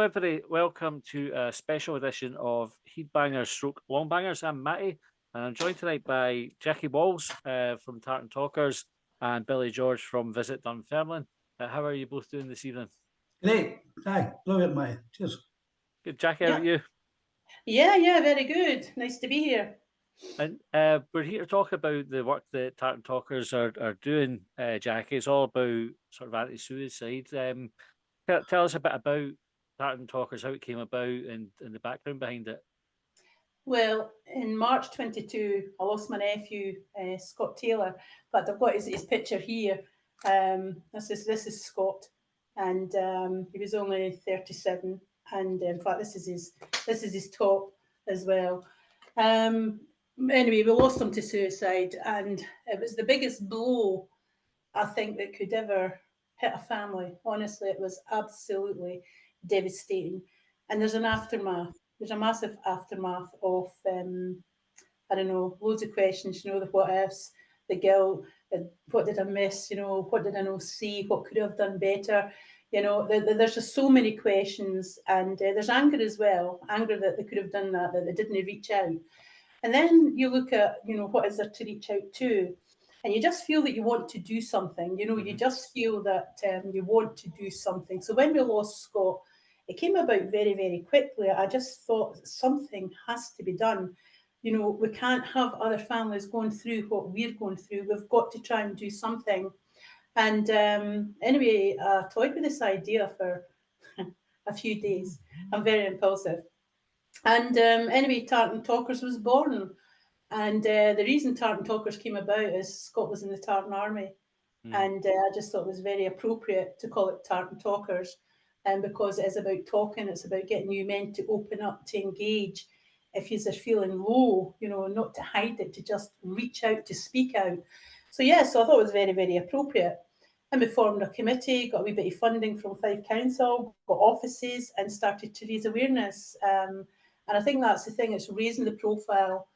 everybody. Welcome to a special edition of Heatbangers stroke Longbangers. I'm Matty, and I'm joined tonight by Jackie Walls from Tartan Talkers and Billy George from Visit Dunfermline. How are you both doing this evening? Great. Aye, brilliant, mate. Cheers. Good, Jackie, how Yeah. about you? Yeah, very good. Nice to be here. And we're here to talk about the work that Tartan Talkers are doing, Jackie. It's all about sort of anti-suicide. Tell us a bit about Tartan Talkers, how it came about, and the background behind it. Well, in March 22, I lost my nephew, Scott Taylor. In fact, I've got his picture here. This is Scott, and he was only 37. And in fact, this is his top as well. Anyway, we lost him to suicide, and it was the biggest blow I think that could ever hit a family. Honestly, it was absolutely devastating. And there's an aftermath. There's a massive aftermath of, I don't know, loads of questions, the what ifs, the guilt, what did I miss, what did I not see, what could I have done better? There's just so many questions, and there's anger as well, anger that they could have done that they didn't reach out. And then you look at, what is there to reach out to? And you just feel that you want to do something, you just feel that you want to do something. So when we lost Scott, it came about very, very quickly. I just thought something has to be done. We can't have other families going through what we're going through. We've got to try and do something. And anyway, I toyed with this idea for a few days. I'm very impulsive. And anyway, Tartan Talkers was born. And the reason Tartan Talkers came about is Scott was in the Tartan Army. And I just thought it was very appropriate to call it Tartan Talkers. And because it is about talking, it's about getting you men to open up, to engage. If you're feeling low, not to hide it, to just reach out, to speak out. So I thought it was very, very appropriate. And we formed a committee, got a wee bit of funding from Fife Council, got offices, and started to raise awareness. And I think that's the thing, it's raising the profile.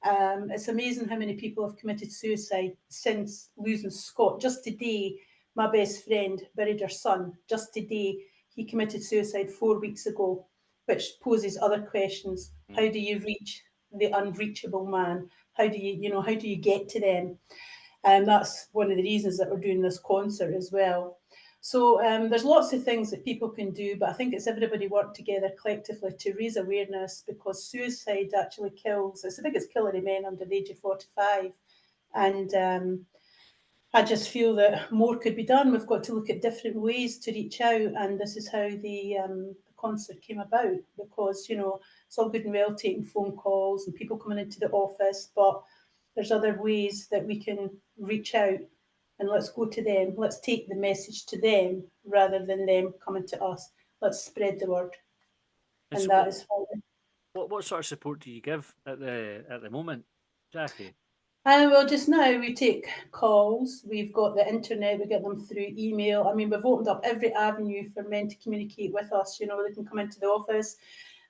It's amazing how many people have committed suicide since losing Scott. Just today, my best friend buried her son. Just today, he committed suicide 4 weeks ago, which poses other questions. How do you reach the unreachable man? How do you get to them? And that's one of the reasons that we're doing this concert as well. So there's lots of things that people can do, but I think it's everybody work together collectively to raise awareness, because suicide actually kills. It's the biggest killer of men under the age of 45. And I just feel that more could be done. We've got to look at different ways to reach out, and this is how the concert came about, because, it's all good and well taking phone calls and people coming into the office, but there's other ways that we can reach out. And let's go to them. Let's take the message to them rather than them coming to us. Let's spread the word. And So that is what sort of support do you give at the moment, Jackie? Well, just now we take calls. We've got the internet. We get them through email. I mean, we've opened up every avenue for men to communicate with us. They can come into the office.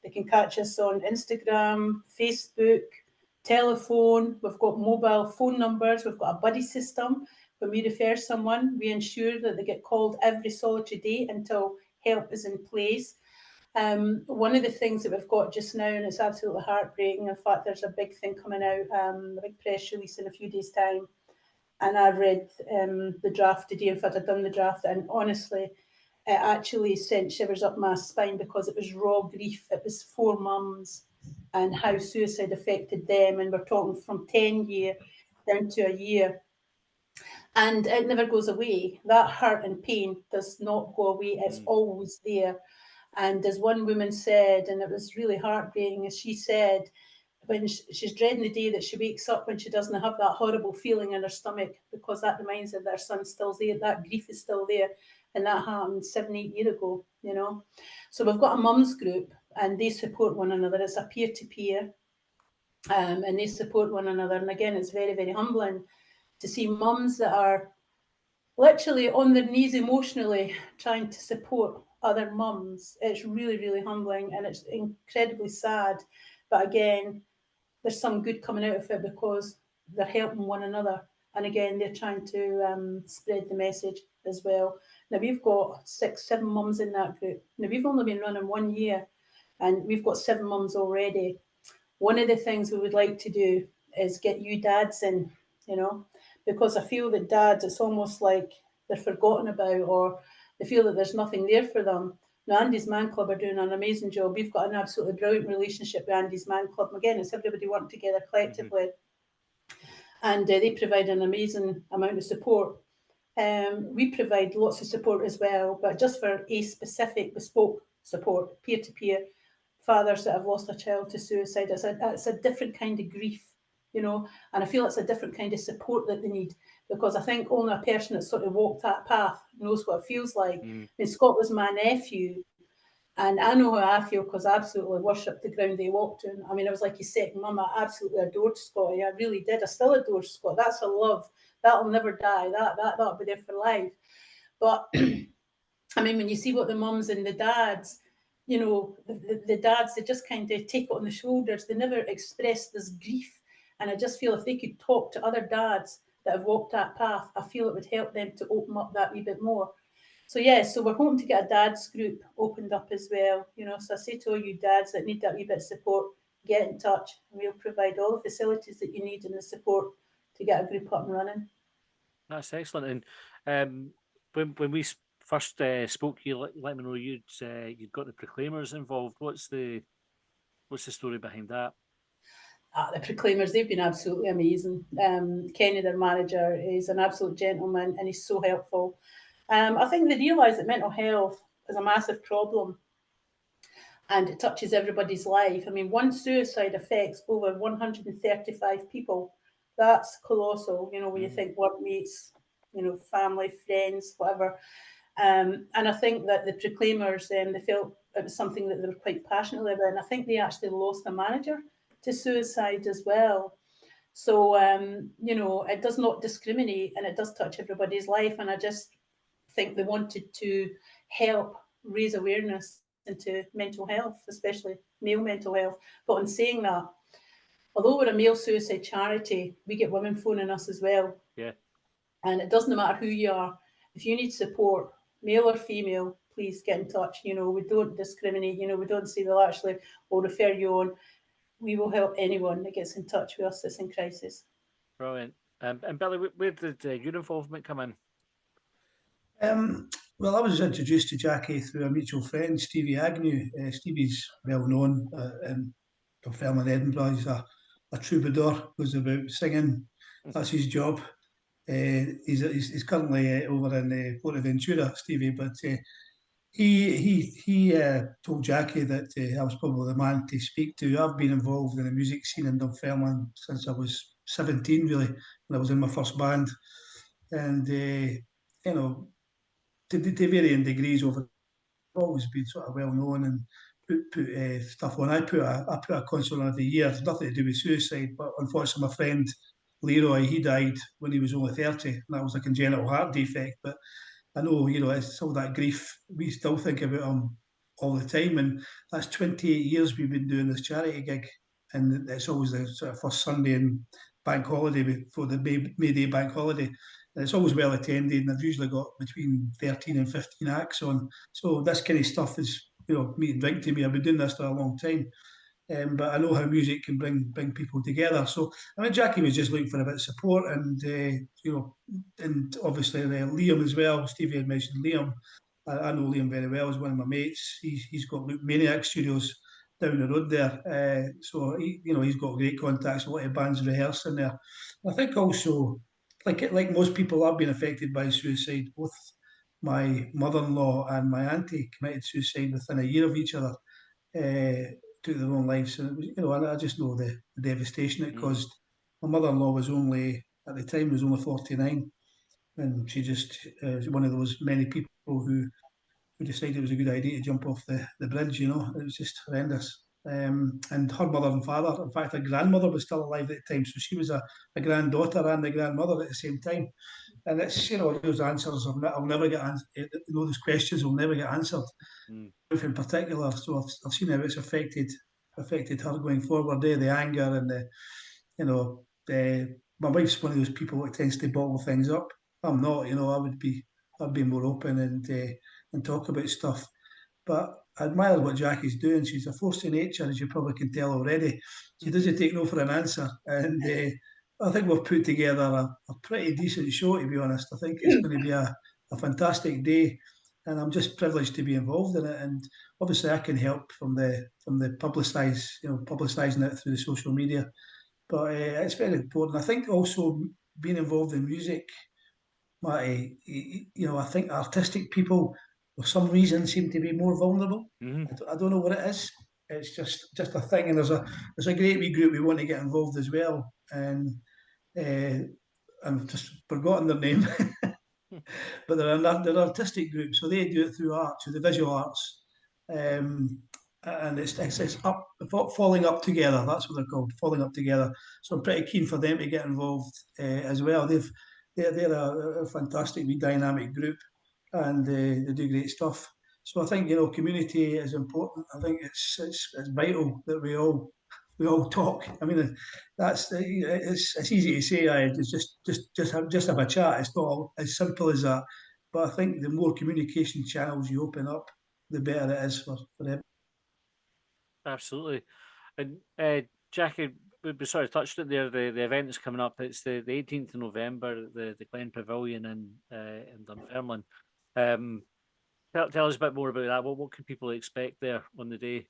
They can catch us on Instagram, Facebook, telephone. We've got mobile phone numbers. We've got a buddy system. When we refer someone, we ensure that they get called every solitary day until help is in place. One of the things that we've got just now, and it's absolutely heartbreaking, in fact, there's a big thing coming out, a big press release in a few days' time, and I've read the draft today. In fact, I've done the draft, and honestly, it actually sent shivers up my spine, because it was raw grief. It was 4 mums and how suicide affected them, and we're talking from 10 years down to a year. And it never goes away. That hurt and pain does not go away. It's always there. And as one woman said, and it was really heartbreaking, as she said, when she's dreading the day that she wakes up when she doesn't have that horrible feeling in her stomach, because that reminds her that her son's still there, that grief is still there. And that happened 7-8 years ago, So we've got a mums group, and they support one another. It's a peer-to-peer, and they support one another. And again, it's very, very humbling to see mums that are literally on their knees emotionally trying to support other mums. It's really, really humbling, and it's incredibly sad. But again, there's some good coming out of it, because they're helping one another. And again, they're trying to spread the message as well. Now, we've got 6, 7 mums in that group. Now, we've only been running 1 year, and we've got 7 mums already. One of the things we would like to do is get you dads in, you know, because I feel that dads, it's almost like they're forgotten about, or they feel that there's nothing there for them. Now, Andy's Man Club are doing an amazing job. We've got an absolutely brilliant relationship with Andy's Man Club. Again, it's everybody working together collectively. And they provide an amazing amount of support. We provide lots of support as well, but just for a specific bespoke support, peer-to-peer, fathers that have lost a child to suicide, it's a different kind of grief, you know, and I feel it's a different kind of support that they need, because I think only a person that's sort of walked that path knows what it feels like. I mean, Scott was my nephew, and I know how I feel because I absolutely worshipped the ground they walked on. I mean, I was like his second mum. I absolutely adored Scotty. I really did. I still adore Scott. That's a love. That'll never die. That'll be there for life. But I mean, when you see what the mums and the dads, you know, the dads, they just kind of take it on the shoulders. They never express this grief. And I just feel if they could talk to other dads that have walked that path, I feel it would help them to open up that wee bit more. So yeah, so we're hoping to get a dads group opened up as well. You know, so I say to all you dads that need that wee bit of support, get in touch, and we'll provide all the facilities that you need and the support to get a group up and running. That's excellent. And when we first spoke, you let me know you'd got the Proclaimers involved. What's the story behind that? The Proclaimers, they've been absolutely amazing. Kenny, their manager, is an absolute gentleman and he's so helpful. I think they realise that mental health is a massive problem and it touches everybody's life. I mean, one suicide affects over 135 people. That's colossal, you know, when you think workmates, you know, family, friends, whatever. And I think that the Proclaimers, they felt it was something that they were quite passionate about. And I think they actually lost a manager to suicide as well. So, you know, it does not discriminate and it does touch everybody's life. And I just think they wanted to help raise awareness into mental health, especially male mental health. But in saying that, although we're a male suicide charity, we get women phoning us as well. Yeah. And it doesn't matter who you are. If you need support, male or female, please get in touch. You know, we don't discriminate. You know, we don't say, well, actually, we'll refer you on. We will help anyone that gets in touch with us that's in crisis. Brilliant. And Billy, where did your involvement come in? Well, I was introduced to Jackie through a mutual friend, Stevie Agnew. Stevie's well known in Dunfermline, Edinburgh. He's a troubadour, goes about singing. That's his job. He's currently over in Ventura, Stevie, but he told Jackie that I was probably the man to speak to. I've been involved in the music scene in Dunfermline since I was 17, really, when I was in my first band. And, you know, to varying degrees over, always been sort of well known and put stuff on. I put a concert on every year. It's nothing to do with suicide, but unfortunately, my friend Leroy, he died when he was only 30, and that was a congenital heart defect. But I know, you know, it's all that grief. We still think about him all the time, and that's 28 years we've been doing this charity gig, and it's always the sort of first Sunday and bank holiday before the May Day bank holiday. And it's always well attended, and I've usually got between 13 and 15 acts on. So this kind of stuff is, you know, meat and drink to me. I've been doing this for a long time. But I know how music can bring people together. So I mean, Jackie was just looking for a bit of support, and you know, and obviously Liam as well. Stevie had mentioned Liam. I know Liam very well. He's one of my mates. He's got Maniac Studios down the road there. So you know, he's got great contacts. A lot of bands rehearsing there. I think also, like most people, I've been affected by suicide. Both my mother-in-law and my auntie committed suicide within a year of each other. Took their own lives. So, you know, I just know the devastation it caused. My mother-in-law was only, at the time, was only 49, and she just was one of those many people who decided it was a good idea to jump off the bridge. You know, it was just horrendous. And her mother and father, in fact, her grandmother was still alive at the time, so she was a granddaughter and the grandmother at the same time. And it's, you know, those answers I'll never get answered. You know, those questions will never get answered. In particular, so I've seen how it's affected her going forward. The anger and the, you know, my wife's one of those people that tends to bottle things up. I'm not, I'd be more open and talk about stuff. But I admire what Jackie's doing. She's a force of nature, as you probably can tell already. She doesn't take no for an answer. And I think we've put together a pretty decent show, to be honest. I think it's going to be a fantastic day. And I'm just privileged to be involved in it. And obviously I can help from the publicising it through the social media. But it's very important. I think also being involved in music, Matty, I think artistic people, for some reason, seem to be more vulnerable. I don't know what it is. It's just a thing, and there's a great wee group we want to get involved as well, and I've just forgotten their name, but they're artistic group, so they do it through art, through the visual arts, and it's up falling up together. That's what they're called, falling up together. So I'm pretty keen for them to get involved as well. They're a fantastic wee dynamic group, and they do great stuff. So I think community is important. I think it's vital that we all talk. I mean, it's easy to say. It's just have a chat. It's not as simple as that. But I think the more communication channels you open up, the better it is for everyone. Absolutely. And Jackie, we sort of touched it there. The event is coming up. It's the 18th of November, the Glen Pavilion in Dunfermline. Tell us a bit more about that. What can people expect there on the day?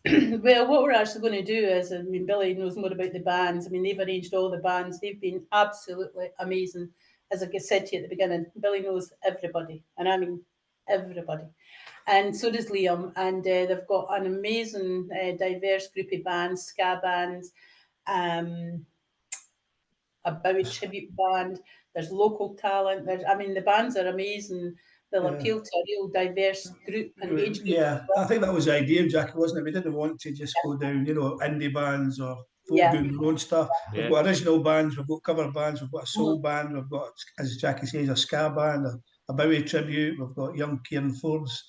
Well, what we're actually going to do is, I mean, Billy knows more about the bands. I mean, they've arranged all the bands. They've been absolutely amazing. As I said to you at the beginning, Billy knows everybody, and I mean everybody. And so does Liam. And they've got an amazing, diverse group of bands, ska bands, a Bowie tribute band. There's local talent. The bands are amazing. They'll appeal to a real diverse group and age group. Yeah, I think that was the idea, Jackie, wasn't it? We didn't want to just go down, indie bands or folk doing their own stuff. We've got original bands, we've got cover bands, we've got a soul band, we've got, as Jackie says, a ska band, a Bowie tribute, we've got young Kieran Forbes,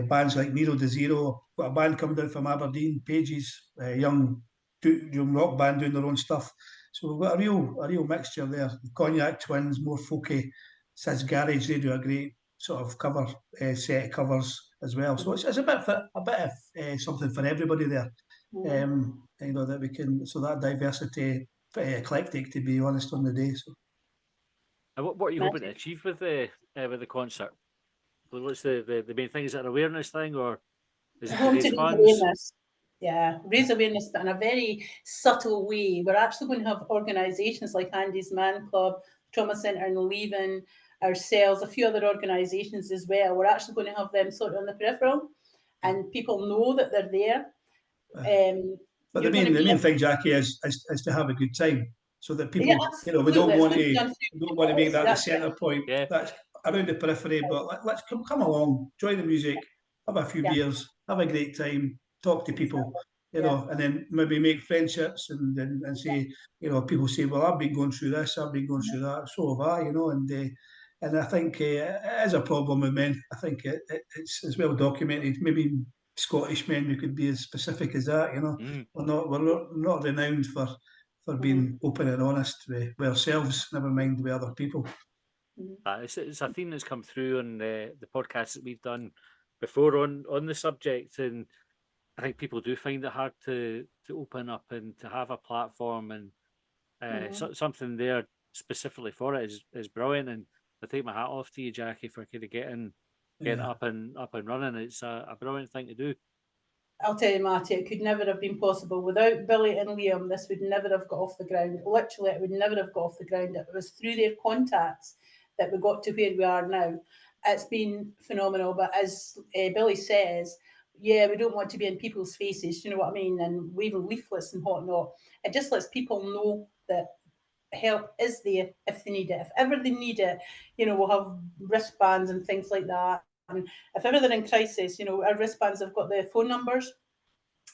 bands like Nero de Zero, we've got a band coming down from Aberdeen, Pages, young rock band doing their own stuff. So we've got a real mixture there. The Cognac Twins, more folky, Sis Garage, they do a great sort of cover set covers as well. So it's a bit of something for everybody there. That we can, so that diversity, pretty eclectic, to be honest, on the day. So, and what are you hoping to achieve with the concert? What's the main thing? Is it an awareness thing, or is it to raise funds? Awareness. Yeah, raise awareness, but in a very subtle way. We're actually going to have organisations like Andy's Man Club, Trauma Centre in Leven, ourselves, a few other organisations as well. We're actually going to have them sort of on the peripheral, and people know that they're there. But the main thing, Jackie, is to have a good time, so that people, we don't want to make that the centre point. Yeah. That's around the periphery, but let's come along, enjoy the music, have a few beers, have a great time, talk to people, and then maybe make friendships and say, people say, well, I've been going through this, I've been going through that, so have I, and I think it is a problem with men. I think it's well documented. Maybe Scottish men, we could be as specific as that. We're not renowned for being open and honest with ourselves, never mind with other people. It's a theme that's come through on the podcasts that we've done before on the subject, and I think people do find it hard to open up and to have a platform, and something there specifically for it is brilliant. And I take my hat off to you, Jackie, for kind of getting up and running. It's a brilliant thing to do. I'll tell you, Matty, it could never have been possible without Billy and Liam. This would never have got off the ground. Literally, it would never have got off the ground. It was through their contacts that we got to where we are now. It's been phenomenal. But as Billy says, we don't want to be in people's faces, you know what I mean, and waving leaflets and whatnot. It just lets people know that help is there if they need it. If ever they need it, we'll have wristbands and things like that. And if ever they're in crisis, our wristbands have got their phone numbers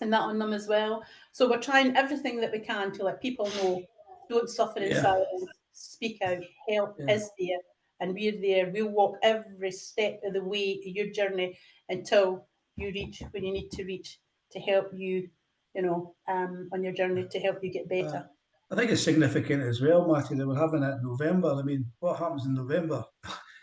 and that on them as well. So we're trying everything that we can to let people know, don't suffer in silence, speak out, help is there, and we're there. We'll walk every step of the way of your journey until you reach when you need to reach to help you, on your journey, to help you get better. I think it's significant as well, Matty, that we're having it in November. I mean, what happens in November?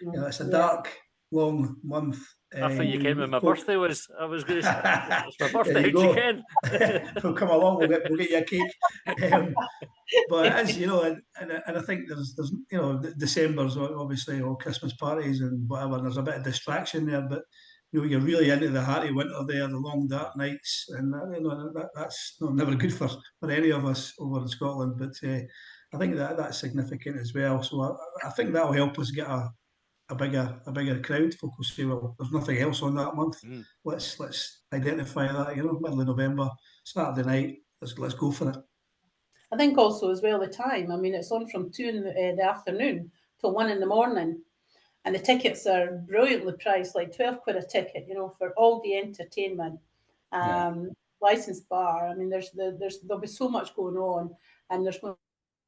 It's a Yeah. dark, long month. I thought you came when my Folk- birthday was. I was going to say, it's my there birthday, you how'd you go. ken? We'll come along. We'll get you a cake. But it is, and I think there's December's obviously all Christmas parties and whatever. And there's a bit of distraction there, but you're really into the hearty winter there, the long dark nights, and that's never good for any of us over in Scotland. But I think that's significant as well. So I think that'll help us get a bigger crowd. Folk will say, well, there's nothing else on that month. Mm. Let's identify that. Middle of November, Saturday night. Let's go for it. I think also as well the time. I mean, it's on from 2 in the afternoon till 1 in the morning, and the tickets are brilliantly priced, like 12 quid a ticket. For all the entertainment, licensed bar. I mean, there'll be so much going on, and there's going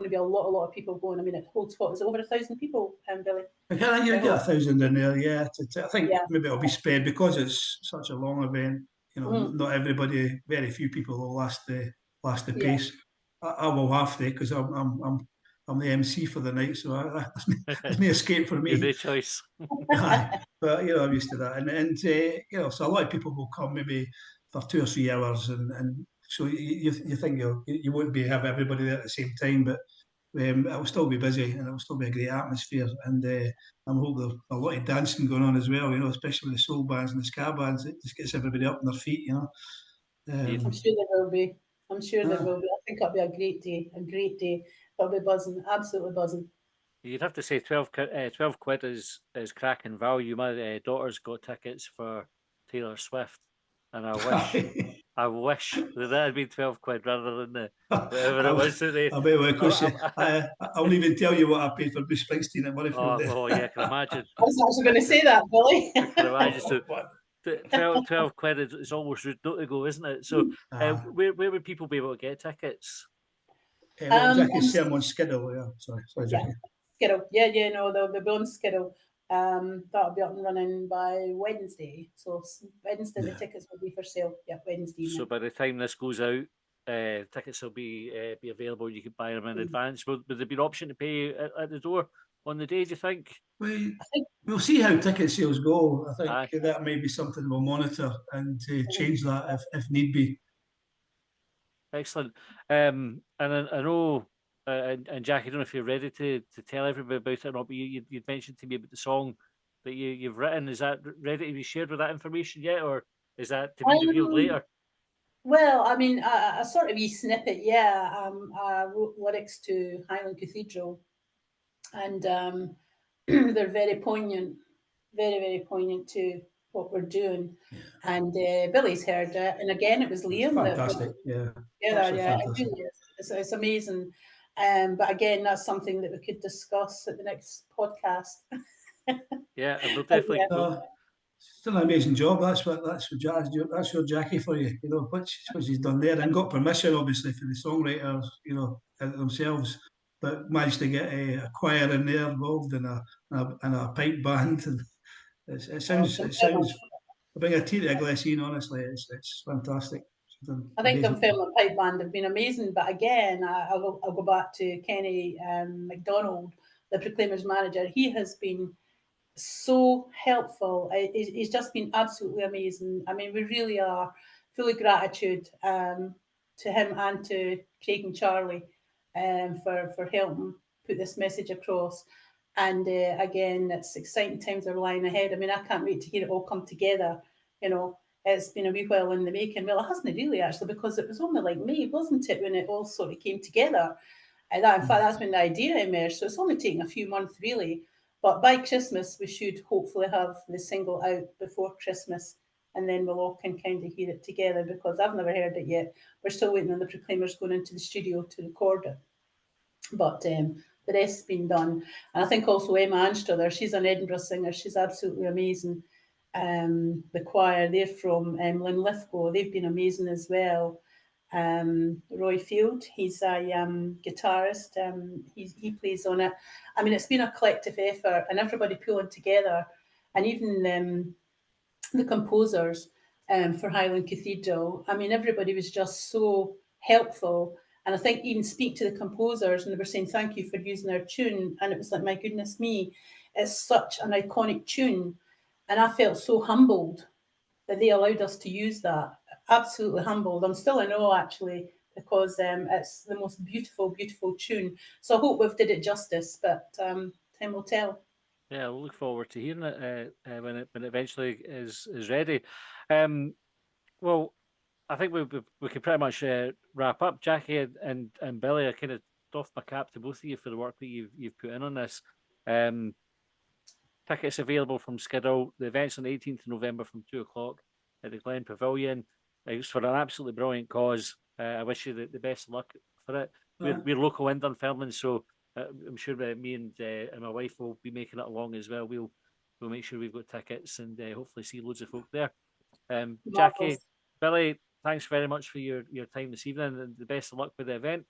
to be a lot of people going. I mean, it holds what is it, over 1,000 people, Billy? I think you get 1,000 in there, yeah. I think Yeah. maybe it'll be spread because it's such a long event. Mm. Not everybody, very few people will last the Yeah. pace. I will have to because I'm the MC for the night, so there's no escape for You're me. no choice. Aye, but I'm used to that, and so a lot of people will come maybe for 2 or 3 hours, and so you think you won't have everybody there at the same time, but it'll still be busy and it'll still be a great atmosphere, and I'm hoping there's a lot of dancing going on as well. Especially with the soul bands and the ska bands, it just gets everybody up on their feet. I'm sure there will be. I'm sure there Ah. will be. I think it'll be a great day. A great day. It'll be buzzing. Absolutely buzzing. You'd have to say 12 quid is cracking value. My daughter's got tickets for Taylor Swift, and I wish that had been 12 quid rather than the whatever it was that they. I bet of course I- I'll even tell you what I paid for Bruce Springsteen at Murrayfield. oh yeah, I can imagine. I was actually going to say that, Billy. I can imagine. So 12 quid is almost rude not to go, isn't it? So where would people be able to get tickets? Jackie's saying I'm on Skiddle. Yeah, sorry, Jackie. Skiddle. Yeah, no, they'll be on Skiddle. That'll be up and running by Wednesday. So Wednesday the tickets will be for sale. Yeah, Wednesday evening. So by the time this goes out, tickets will be available. You can buy them in advance. Would there be an option to pay at the door on the day, do you think? We'll see how ticket sales go. I think Aye. that may be something we'll monitor and change that if need be. Excellent. And I know, and Jack, I don't know if you're ready to tell everybody about it or not, but you'd mentioned to me about the song that you've written. Is that ready to be shared with that information yet, or is that to be revealed later? Well, I mean, a sort of wee snippet, yeah. I wrote lyrics to Highland Cathedral, and they're very poignant, very, very poignant to what we're doing. Yeah. And Billy's heard it, and again, it was Liam. Fantastic, yeah. Yeah, it really is. It's amazing. But again, that's something that we could discuss at the next podcast. Yeah, and we'll definitely. It's an amazing job. That's your Jackie for you. What she's done there, and got permission obviously for the songwriters, themselves, but managed to get a choir in there involved and a pipe band, and it sounds. I bring a tea to a glassine. Honestly, it's fantastic. I think Dunfermline Pipe Band have been amazing, but again, I'll go back to Kenny MacDonald, the Proclaimers manager. He has been so helpful. He's just been absolutely amazing. I mean, we really are full of gratitude to him and to Craig and Charlie for helping put this message across. And again, it's exciting times are lying ahead. I mean, I can't wait to hear it all come together. It's been a wee while in the making. Well, it hasn't really, actually, because it was only like May, wasn't it, when it all sort of came together. In fact, that's when the idea emerged. So it's only taken a few months, really. But by Christmas, we should hopefully have the single out before Christmas, and then we'll all can kind of hear it together, because I've never heard it yet. We're still waiting on the Proclaimers going into the studio to record it. But the rest's been done. And I think also Emma Anstruther, she's an Edinburgh singer. She's absolutely amazing. The choir, they're from Linlithgow. They've been amazing as well. Roy Field, he's a guitarist. He plays on it. I mean, it's been a collective effort, and everybody pulling together, and even the composers for Highland Cathedral. I mean, everybody was just so helpful, And I think even speak to the composers, and they were saying thank you for using our tune. And it was like, my goodness me, it's such an iconic tune. And I felt so humbled that they allowed us to use that. Absolutely humbled. I'm still in awe, actually, because it's the most beautiful, beautiful tune. So I hope we've did it justice, but time will tell. Yeah, I look forward to hearing it when it eventually is ready. Well, I think we can pretty much wrap up. Jackie and Billy, I kind of doff my cap to both of you for the work that you've put in on this. Tickets available from Skiddle. The event's on the 18th of November from 2:00 at the Glen Pavilion. It's for an absolutely brilliant cause. I wish you the best of luck for it. We're local in Dunfermline, so I'm sure that me and my wife will be making it along as well. We'll make sure we've got tickets and hopefully see loads of folk there. Jackie, Billy, thanks very much for your time this evening, and the best of luck with the event.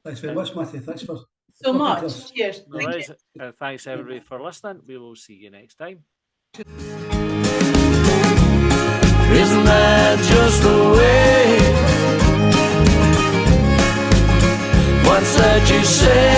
Thanks very much, Matty. Thanks for so much. Cheers. Thanks everybody for listening. We will see you next time. Isn't that just the way? What's that you say?